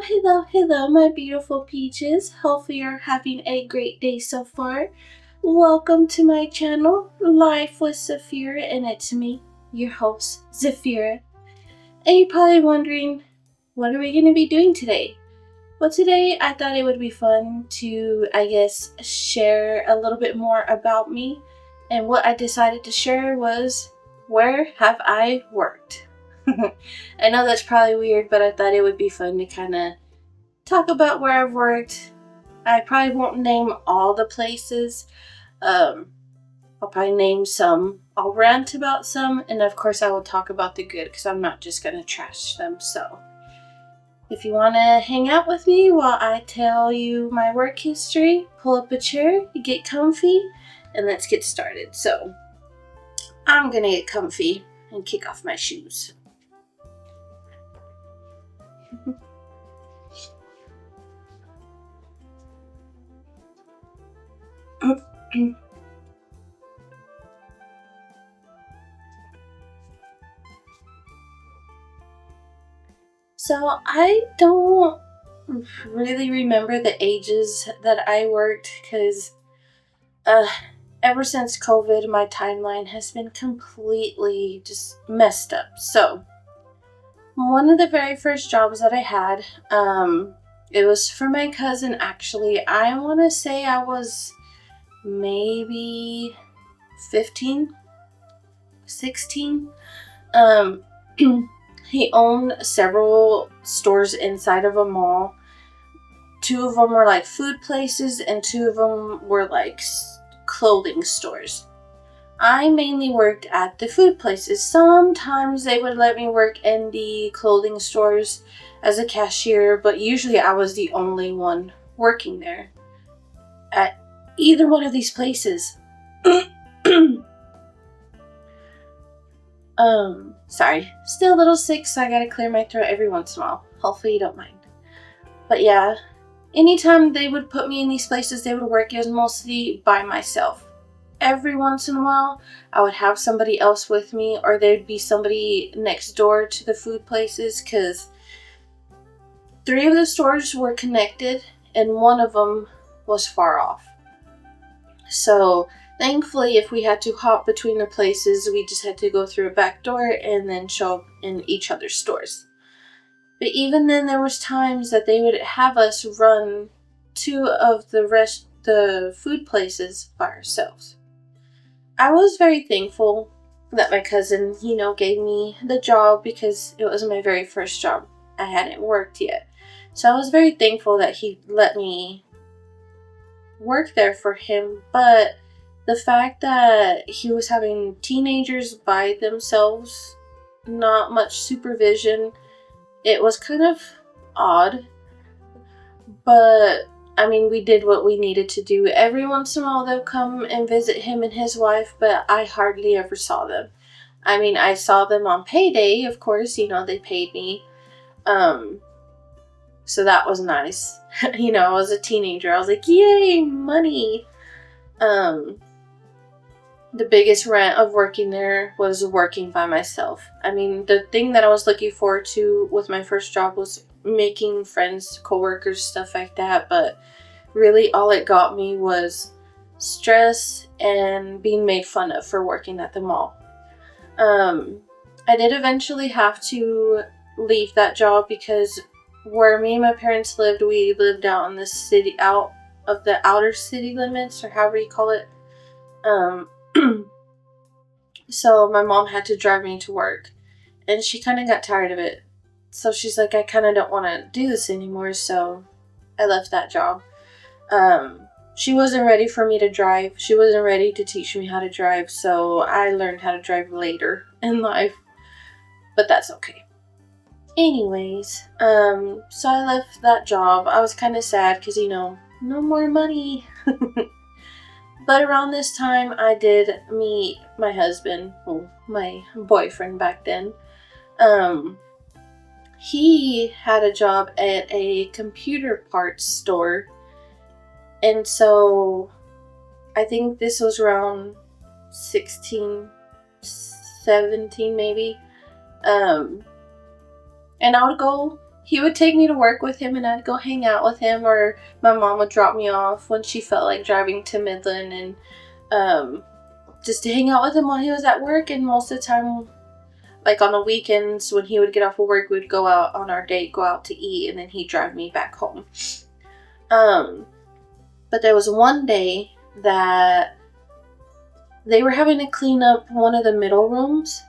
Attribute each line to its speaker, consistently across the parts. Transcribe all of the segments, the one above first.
Speaker 1: Hello, my beautiful peaches. Hopefully, you're having a great day so far. Welcome to my channel, Life with Zafira, and it's me, your host, Zafira. And you're probably wondering, what are we going to be doing today? Well, today I thought it would be fun to, share a little bit more about me. And what I decided to share was, where have I worked? I know that's probably weird, but I thought it would be fun to kind of talk about where I've worked. I probably won't name all the places. I'll probably name some. I'll rant about some, and of course I will talk about the good because I'm not just going to trash them. So if you want to hang out with me while I tell you my work history, pull up a chair, get comfy, and let's get started. So I'm going to get comfy and kick off my shoes. So I don't really remember the ages that I worked because ever since COVID, my timeline has been completely just messed up. So one of the very first jobs that I had, it was for my cousin actually. I want to say I was maybe 15, 16. He owned several stores inside of a mall. Two of them were like food places and two of them were like clothing stores. I mainly worked at the food places. Sometimes they would let me work in the clothing stores as a cashier, but usually I was the only one working there at either one of these places. Sorry. Still a little sick, so I gotta clear my throat every once in a while. Hopefully you don't mind. But yeah, anytime they would put me in these places, they would work. It was mostly by myself. Every once in a while, I would have somebody else with me, or there'd be somebody next door to the food places, because 3 of the stores were connected, and one of them was far off. So thankfully, if we had to hop between the places, we just had to go through a back door and then show up in each other's stores. But even then, there was times that they would have us run 2 of the food places by ourselves. I was very thankful that my cousin, gave me the job because it was my very first job. I hadn't worked yet. So I was very thankful that he let me work there for him, but the fact that he was having teenagers by themselves, not much supervision, it was kind of odd. But I mean, we did what we needed to do. Every once in a while they'll come and visit him and his wife, but I hardly ever saw them. I mean, I saw them on payday, of course, they paid me. So that was nice. I was a teenager. I was like, yay, money. The biggest rant of working there was working by myself. I mean, the thing that I was looking forward to with my first job was making friends, coworkers, stuff like that. But really all it got me was stress and being made fun of for working at the mall. I did eventually have to leave that job because where me and my parents lived, we lived out in the city, out of the outer city limits, or however you call it. So my mom had to drive me to work, and she kind of got tired of it. So she's like, I kind of don't want to do this anymore, so I left that job. She wasn't ready for me to drive. She wasn't ready to teach me how to drive, so I learned how to drive later in life. But that's okay. Anyways, so I left that job. I was kind of sad because, no more money. But around this time, I did meet my husband, well, my boyfriend back then. He had a job at a computer parts store. And so I think this was around 16, 17 maybe. And I would go he would take me to work with him and I'd go hang out with him, or my mom would drop me off when she felt like driving to Midland, and just to hang out with him while he was at work. And most of the time, like on the weekends when he would get off of work, we'd go out on our date, go out to eat, and then he'd drive me back home. But there was one day that they were having to clean up one of the middle rooms,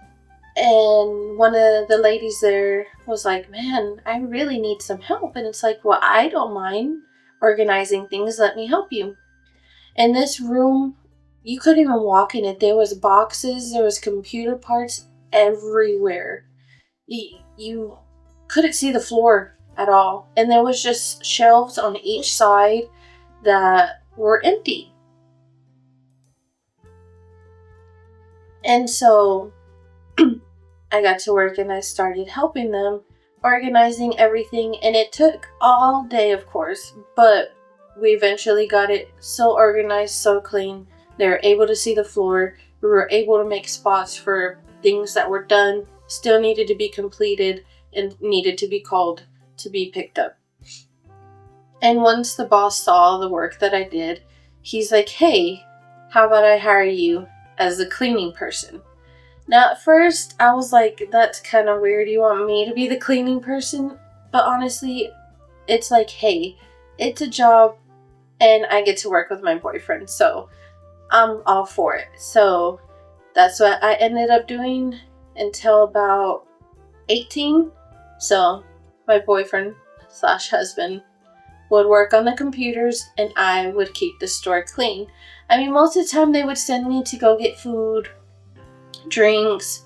Speaker 1: and one of the ladies there was like, man, I really need some help. And it's like, well, I don't mind organizing things. Let me help you. In this room, you couldn't even walk in it. There was boxes, there was computer parts everywhere. You couldn't see the floor at all. And there was just shelves on each side that were empty. And so I got to work and I started helping them, organizing everything. And it took all day, of course, but we eventually got it so organized, so clean. They were able to see the floor. We were able to make spots for things that were done, still needed to be completed, and needed to be called to be picked up. And once the boss saw the work that I did, he's like, hey, how about I hire you as the cleaning person? Now, at first, I was like, that's kind of weird. You want me to be the cleaning person? But honestly, it's like, hey, it's a job and I get to work with my boyfriend, so I'm all for it. So that's what I ended up doing until about 18. So my boyfriend / husband would work on the computers and I would keep the store clean. I mean, most of the time they would send me to go get food, drinks,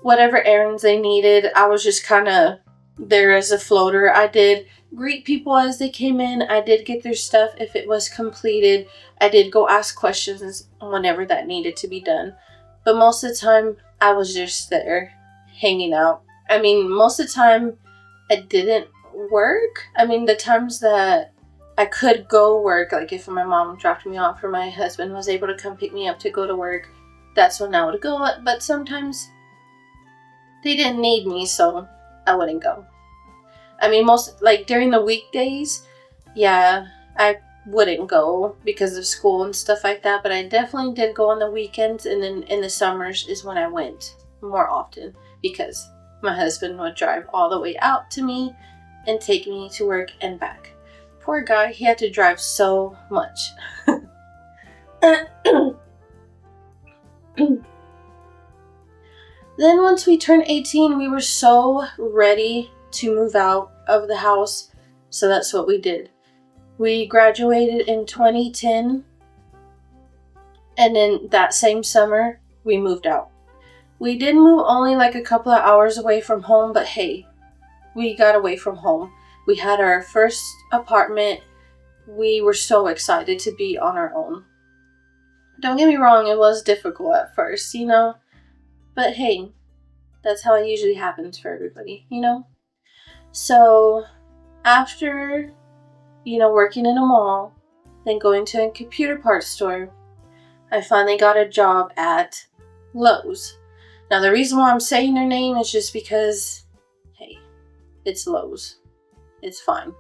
Speaker 1: whatever errands they needed. I was just kind of there as a floater. I did greet people as they came in. I did get their stuff if it was completed. I did go ask questions whenever that needed to be done. But most of the time, I was just there hanging out. I mean, most of the time, I didn't work. I mean, the times that I could go work, like if my mom dropped me off or my husband was able to come pick me up to go to work, that's when I would go. But sometimes they didn't need me, so I wouldn't go. I mean, most, like during the weekdays, yeah, I wouldn't go because of school and stuff like that, but I definitely did go on the weekends, and then in the summers is when I went more often because my husband would drive all the way out to me and take me to work and back. Poor guy, he had to drive so much. Then once we turned 18, we were so ready to move out of the house, so that's what we did. We graduated in 2010, and then that same summer, we moved out. We did move only like a couple of hours away from home, but hey, we got away from home. We had our first apartment. We were so excited to be on our own. Don't get me wrong, it was difficult at first, you know? But hey, that's how it usually happens for everybody, you know? So, after, working in a mall, then going to a computer parts store, I finally got a job at Lowe's. Now, the reason why I'm saying their name is just because, hey, it's Lowe's. It's fine.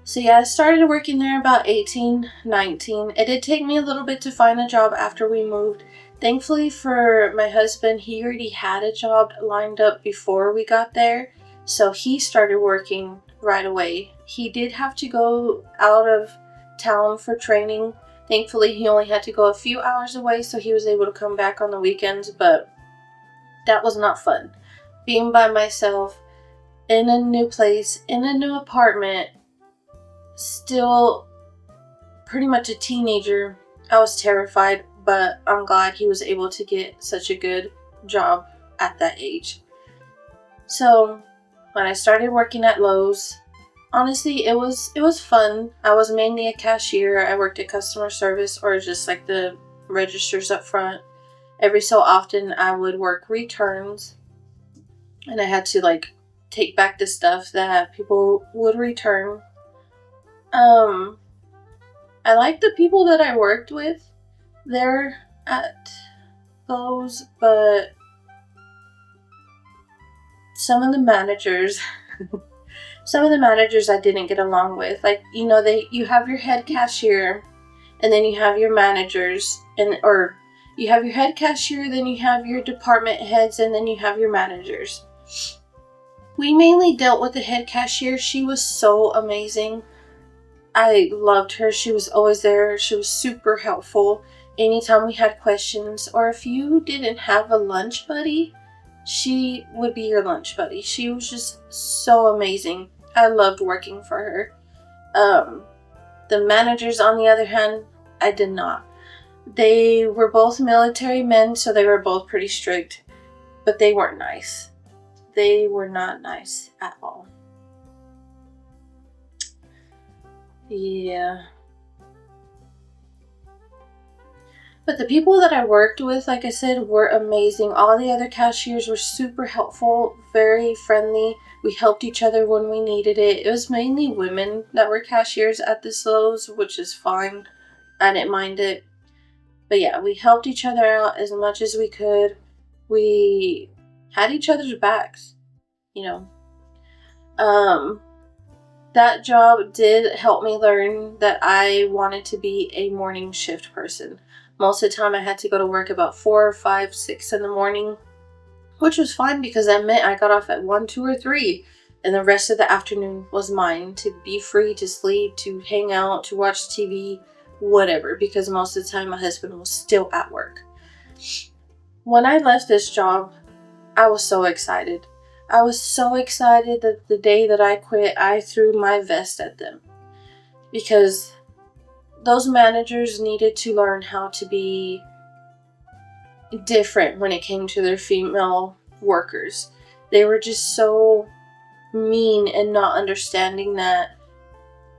Speaker 1: So yeah, I started working there about 18, 19. It did take me a little bit to find a job after we moved. Thankfully for my husband, he already had a job lined up before we got there. So he started working right away. He did have to go out of town for training. Thankfully, he only had to go a few hours away, so he was able to come back on the weekends, but that was not fun. Being by myself in a new place, in a new apartment, still pretty much a teenager. I was terrified, but I'm glad he was able to get such a good job at that age. So when I started working at Lowe's, honestly, it was fun. I was mainly a cashier. I worked at customer service or just like the registers up front. Every so often I would work returns, and I had to take back the stuff that people would return. I liked the people that I worked with there at Lowe's, but some of the managers, some of the managers I didn't get along with. Like, you have your head cashier, and then you have your managers, or you have your head cashier, then you have your department heads, and then you have your managers. We mainly dealt with the head cashier. She was so amazing. I loved her. She was always there. She was super helpful. Anytime we had questions, or if you didn't have a lunch buddy, she would be your lunch buddy. She was just so amazing. I loved working for her. The managers, on the other hand, I did not. They were both military men, so they were both pretty strict, but they weren't nice. They were not nice at all. Yeah. But the people that I worked with, like I said, were amazing. All the other cashiers were super helpful, very friendly. We helped each other when we needed it. It was mainly women that were cashiers at the Lowe's, which is fine. I didn't mind it. But yeah, we helped each other out as much as we could. We had each other's backs, That job did help me learn that I wanted to be a morning shift person. Most of the time I had to go to work about 4, 5, 6 in the morning, which was fine because that meant I got off at 1, 2, or 3, and the rest of the afternoon was mine to be free, to sleep, to hang out, to watch TV, whatever, because most of the time my husband was still at work. When I left this job, I was so excited. I was so excited that the day that I quit, I threw my vest at them. Because those managers needed to learn how to be different when it came to their female workers. They were just so mean and not understanding that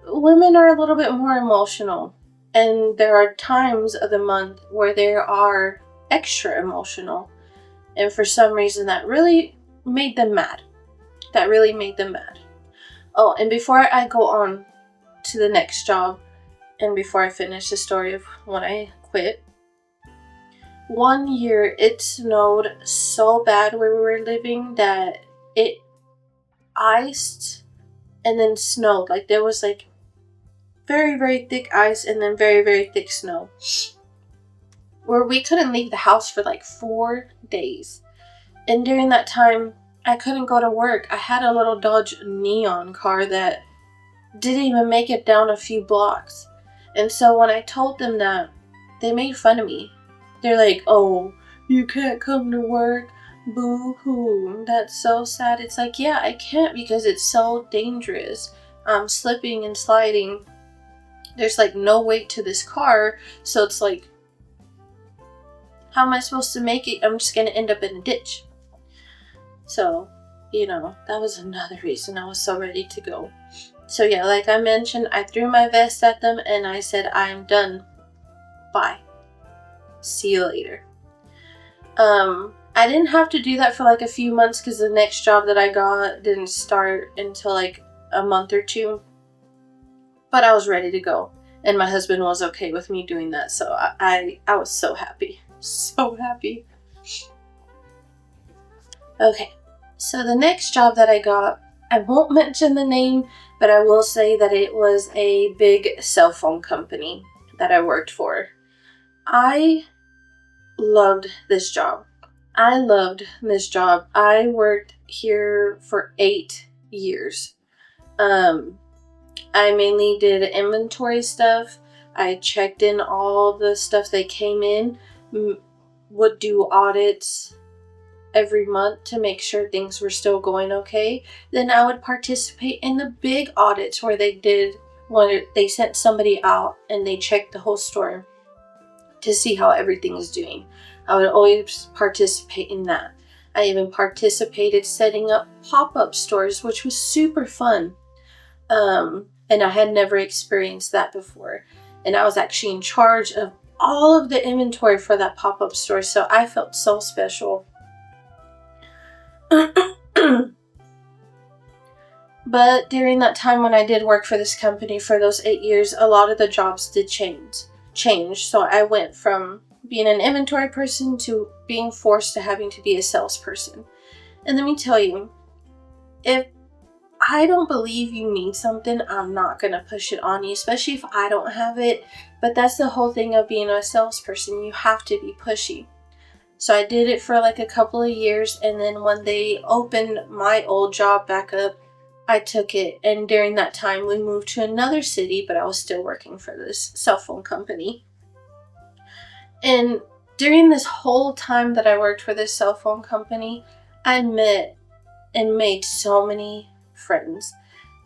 Speaker 1: women are a little bit more emotional. And there are times of the month where they are extra emotional. And for some reason that really made them mad. Oh, and before I go on to the next job, and before I finish the story of when I quit, one year it snowed so bad where we were living that it iced and then snowed. Like there was like very, very thick ice and then very, very thick snow, where we couldn't leave the house for like 4 days. And during that time, I couldn't go to work. I had a little Dodge Neon car that didn't even make it down a few blocks. And so when I told them that, they made fun of me. They're like, "Oh, you can't come to work. Boo-hoo. That's so sad." It's like, yeah, I can't because it's so dangerous. I'm slipping and sliding. There's like no weight to this car. So it's like, how am I supposed to make it? I'm just going to end up in a ditch. So, that was another reason I was so ready to go. So yeah, like I mentioned, I threw my vest at them and I said, "I'm done. Bye. See you later." I didn't have to do that for like a few months because the next job that I got didn't start until like a month or 2. But I was ready to go. And my husband was okay with me doing that. So I was so happy. So happy. Okay, so the next job that I got, I won't mention the name, but I will say that it was a big cell phone company that I worked for. I loved this job. I worked here for 8 years. I mainly did inventory stuff. I checked in all the stuff that came in, would do audits every month to make sure things were still going okay. Then I would participate in the big audits where they sent somebody out and they checked the whole store to see how everything is doing. I would always participate in that. I even participated setting up pop-up stores, which was super fun. And I had never experienced that before. And I was actually in charge of all of the inventory for that pop-up store, so I felt so special. But during that time when I did work for this company for those 8 years, a lot of the jobs did change. So I went from being an inventory person to being forced to having to be a salesperson. And let me tell you, if I don't believe you need something, I'm not going to push it on you, especially if I don't have it. But that's the whole thing of being a salesperson. You have to be pushy. So I did it for like a couple of years, and then when they opened my old job back up, I took it. And during that time, we moved to another city, but I was still working for this cell phone company. And during this whole time that I worked for this cell phone company, I met and made so many friends.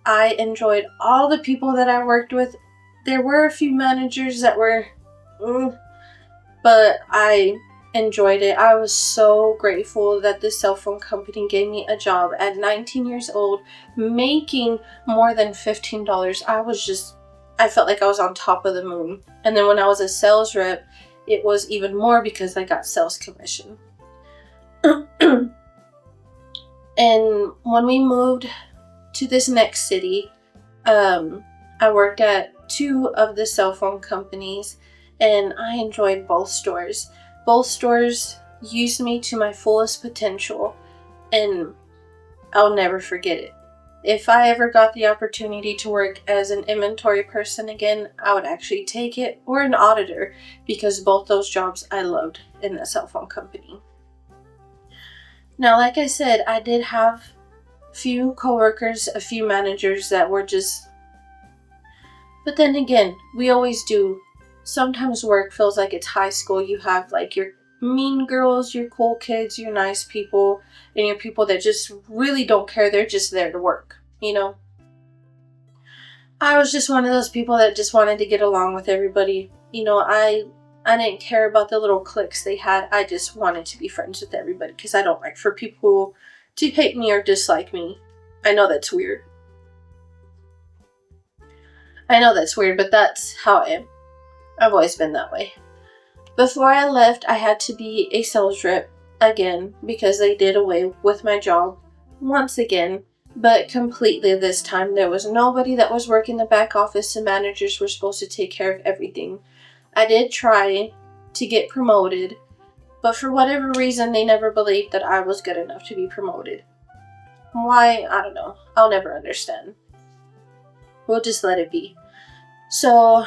Speaker 1: I enjoyed all the people that I worked with. There were a few managers that were, but I enjoyed it. I was so grateful that this cell phone company gave me a job at 19 years old, making more than $15. I felt like I was on top of the moon. And then when I was a sales rep, it was even more because I got sales commission. And when we moved to this next city, I worked at 2 of the cell phone companies, and I enjoyed both stores. Both stores used me to my fullest potential, and I'll never forget it. If I ever got the opportunity to work as an inventory person again, I would actually take it, or an auditor, because both those jobs I loved in the cell phone company. Now, like I said, I did have a few coworkers, a few managers that were just... But then again, we always do. Sometimes work feels like it's high school. You have like your mean girls, your cool kids, your nice people, and your people that just really don't care. They're just there to work, you know? I was just one of those people that just wanted to get along with everybody. You know, I didn't care about the little cliques they had. I just wanted to be friends with everybody because I don't like for people to hate me or dislike me. I know that's weird. But that's how I am. I've always been that way. Before I left, I had to be a sales rep again because they did away with my job once again, but completely this time. There was nobody that was working the back office, and managers were supposed to take care of everything. I did try to get promoted, but for whatever reason, they never believed that I was good enough to be promoted. Why? I don't know. I'll never understand. We'll just let it be. So,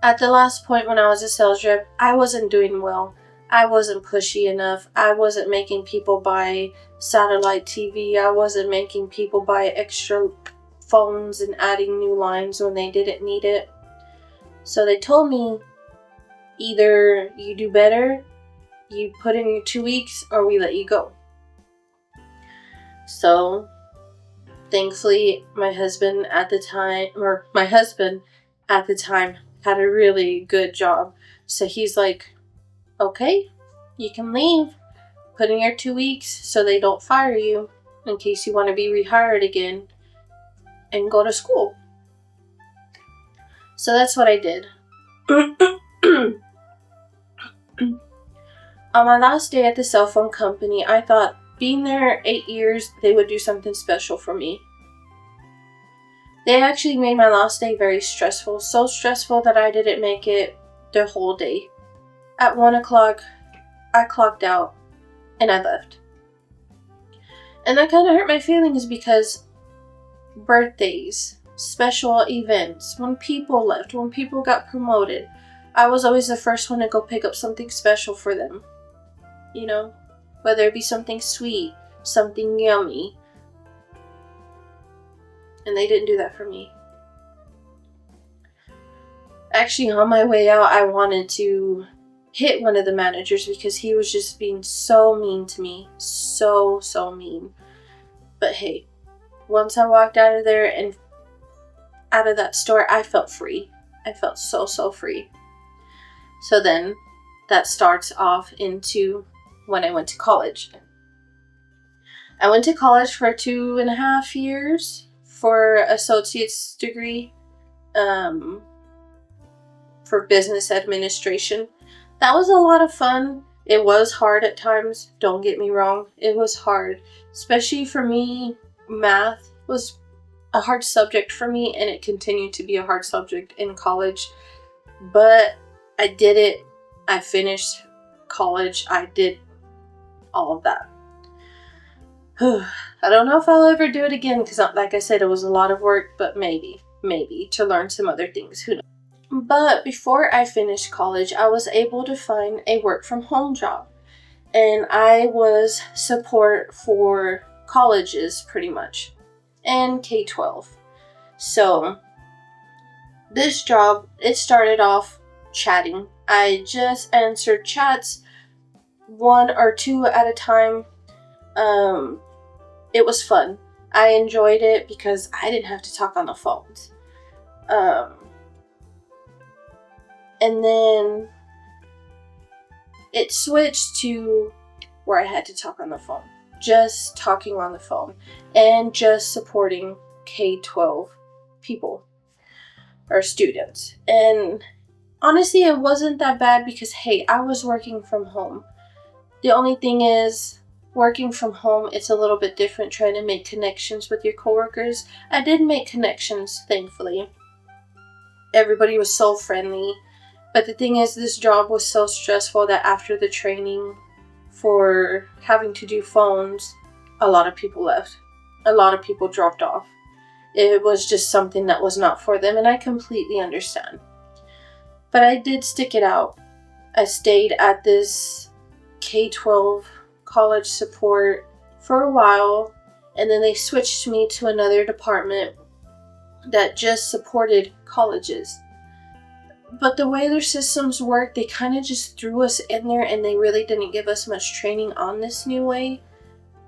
Speaker 1: at the last point when I was a sales rep, I wasn't doing well. I wasn't pushy enough. I wasn't making people buy satellite TV. I wasn't making people buy extra phones and adding new lines when they didn't need it. So they told me, either you do better, you put in your 2 weeks, or we let you go. So, thankfully, my husband at the time had a really good job. So he's like, okay, you can leave. Put in your 2 weeks so they don't fire you in case you want to be rehired again and go to school. So that's what I did. On my last day at the cell phone company, I thought, being there 8 years, they would do something special for me. They actually made my last day very stressful. So stressful that I didn't make it the whole day. At 1 o'clock, I clocked out and I left. And that kind of hurt my feelings because birthdays, special events, when people left, when people got promoted, I was always the first one to go pick up something special for them. You know, whether it be something sweet, something yummy. And they didn't do that for me. Actually, on my way out, I wanted to hit one of the managers because he was just being so mean to me. So mean. But hey, once I walked out of there and out of that store, I felt free. I felt so free. So then that starts off into when I went to college. I went to college for 2.5 years for associate's degree for business administration. That was a lot of fun. It was hard at times, don't get me wrong. It was hard. Especially for me, math was a hard subject for me, and it continued to be a hard subject in college. But I did it. I finished college. I did all of that. I don't know if I'll ever do it again because, like I said, it was a lot of work, but maybe to learn some other things. Who knows? But before I finished college, I was able to find a work from home job. And I was support for colleges pretty much and K-12. So this job, it started off chatting. I just answered chats 1 or 2 at a time. It was fun. I enjoyed it because I didn't have to talk on the phones. And then it switched to where I had to talk on the phone. Just talking on the phone and just supporting K-12 people or students. And honestly, it wasn't that bad because, hey, I was working from home. The only thing is, working from home, it's a little bit different trying to make connections with your coworkers. I did make connections, thankfully. Everybody was so friendly. But the thing is, this job was so stressful that after the training for having to do phones, a lot of people left. A lot of people dropped off. It was just something that was not for them, and I completely understand. But I did stick it out. I stayed at this K-12 college support for a while, and then they switched me to another department that just supported colleges. But the way their systems work, they kind of just threw us in there and they really didn't give us much training on this new way.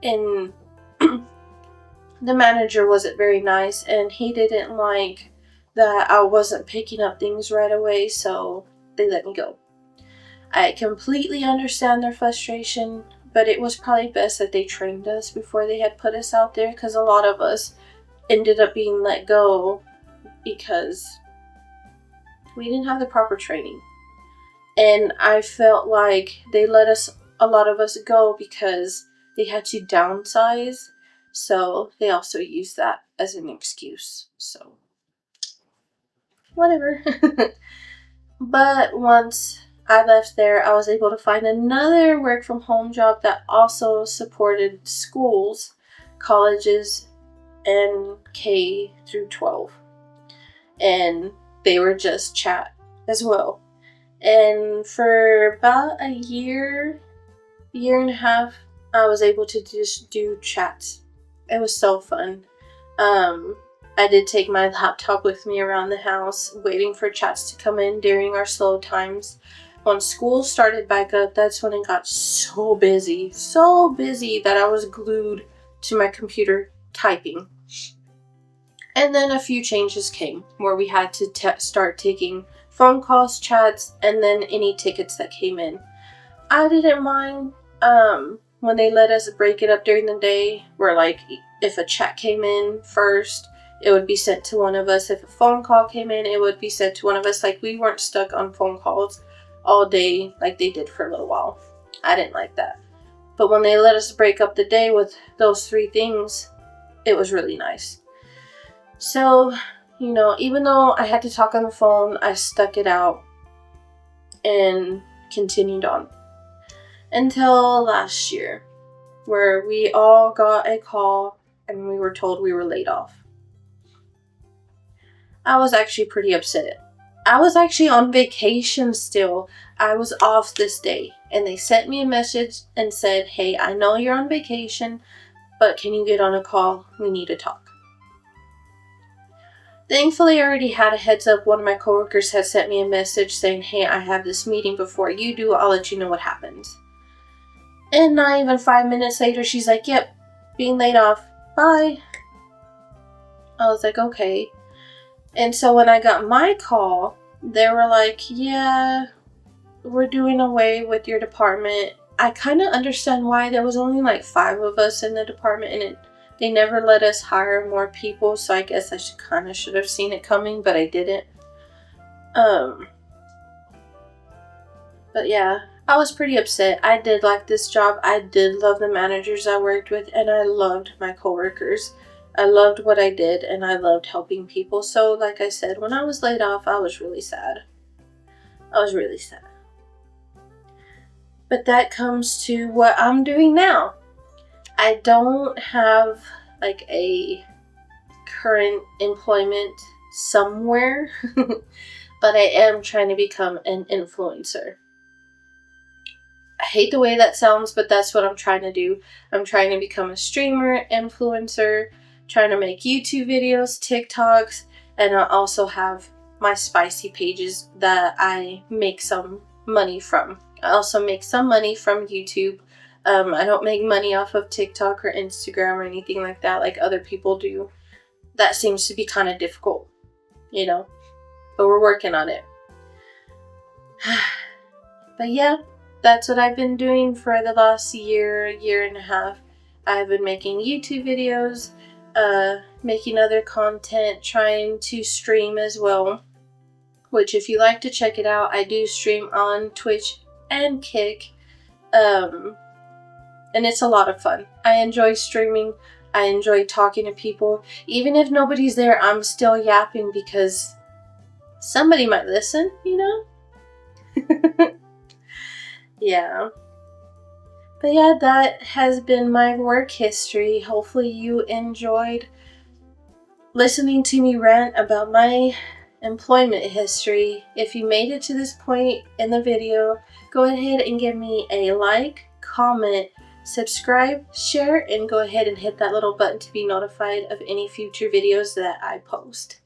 Speaker 1: And the manager wasn't very nice and he didn't like that I wasn't picking up things right away, so they let me go. I completely understand their frustration, but it was probably best that they trained us before they had put us out there because a lot of us ended up being let go because we didn't have the proper training. And I felt like they let a lot of us go because they had to downsize. So they also used that as an excuse. So, whatever. But once I left there, I was able to find another work from home job that also supported schools, colleges, and K through 12. And they were just chat as well. And for about a year and a half, I was able to just do chats. It was so fun. I did take my laptop with me around the house, waiting for chats to come in during our slow times. When school started back up, that's when it got so busy that I was glued to my computer typing. And then a few changes came where we had to start taking phone calls, chats, and then any tickets that came in. I didn't mind when they let us break it up during the day, where like if a chat came in first, it would be sent to one of us. If a phone call came in, it would be sent to one of us. Like, we weren't stuck on phone calls all day like they did for a little while. I didn't like that. But when they let us break up the day with those 3 things, it was really nice. So, even though I had to talk on the phone, I stuck it out and continued on. Until last year, where we all got a call and we were told we were laid off. I was actually pretty upset. I was actually on vacation still. I was off this day. And they sent me a message and said, "Hey, I know you're on vacation, but can you get on a call? We need to talk." Thankfully, I already had a heads up. One of my coworkers had sent me a message saying, "Hey, I have this meeting before you do. I'll let you know what happens." And not even 5 minutes later, she's like, "Yep, being laid off. Bye." I was like, okay. And so when I got my call, they were like, "Yeah, we're doing away with your department." I kind of understand why. There was only like 5 of us in the department, and they never let us hire more people, so I guess I should have seen it coming, but I didn't. But yeah, I was pretty upset. I did like this job. I did love the managers I worked with, and I loved my coworkers. I loved what I did, and I loved helping people. So, like I said, when I was laid off, I was really sad. But that comes to what I'm doing now. I don't have like a current employment somewhere, but I am trying to become an influencer. I hate the way that sounds, but that's what I'm trying to do. I'm trying to become a streamer, influencer, trying to make YouTube videos, TikToks, and I also have my spicy pages that I make some money from. I also make some money from YouTube. I don't make money off of TikTok or Instagram or anything like that like other people do. That seems to be kind of difficult, you know, but we're working on it. But yeah, that's what I've been doing for the last year and a half. I've been making YouTube videos, making other content, trying to stream as well, which if you like to check it out, I do stream on Twitch and Kick, and it's a lot of fun. I enjoy streaming. I enjoy talking to people. Even if nobody's there, I'm still yapping because somebody might listen, you know? Yeah. But yeah, that has been my work history. Hopefully you enjoyed listening to me rant about my employment history. If you made it to this point in the video, go ahead and give me a like, comment, subscribe, share, and go ahead and hit that little button to be notified of any future videos that I post.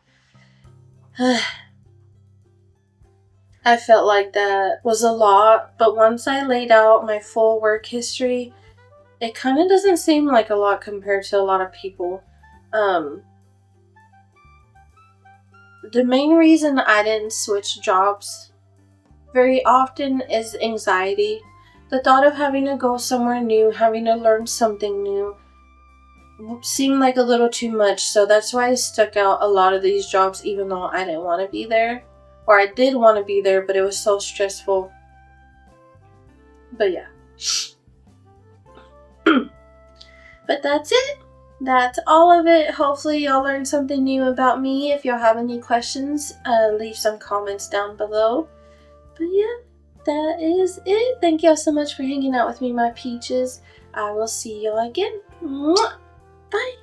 Speaker 1: I felt like that was a lot, but once I laid out my full work history, it kind of doesn't seem like a lot compared to a lot of people. The main reason I didn't switch jobs very often is anxiety. The thought of having to go somewhere new, having to learn something new, seemed like a little too much, so that's why I stuck out a lot of these jobs even though I didn't want to be there. Or I did want to be there, but it was so stressful. But yeah. But that's it. That's all of it. Hopefully y'all learned something new about me. If y'all have any questions, leave some comments down below. But yeah, that is it. Thank y'all so much for hanging out with me, my peaches. I will see y'all again. Mwah! Bye.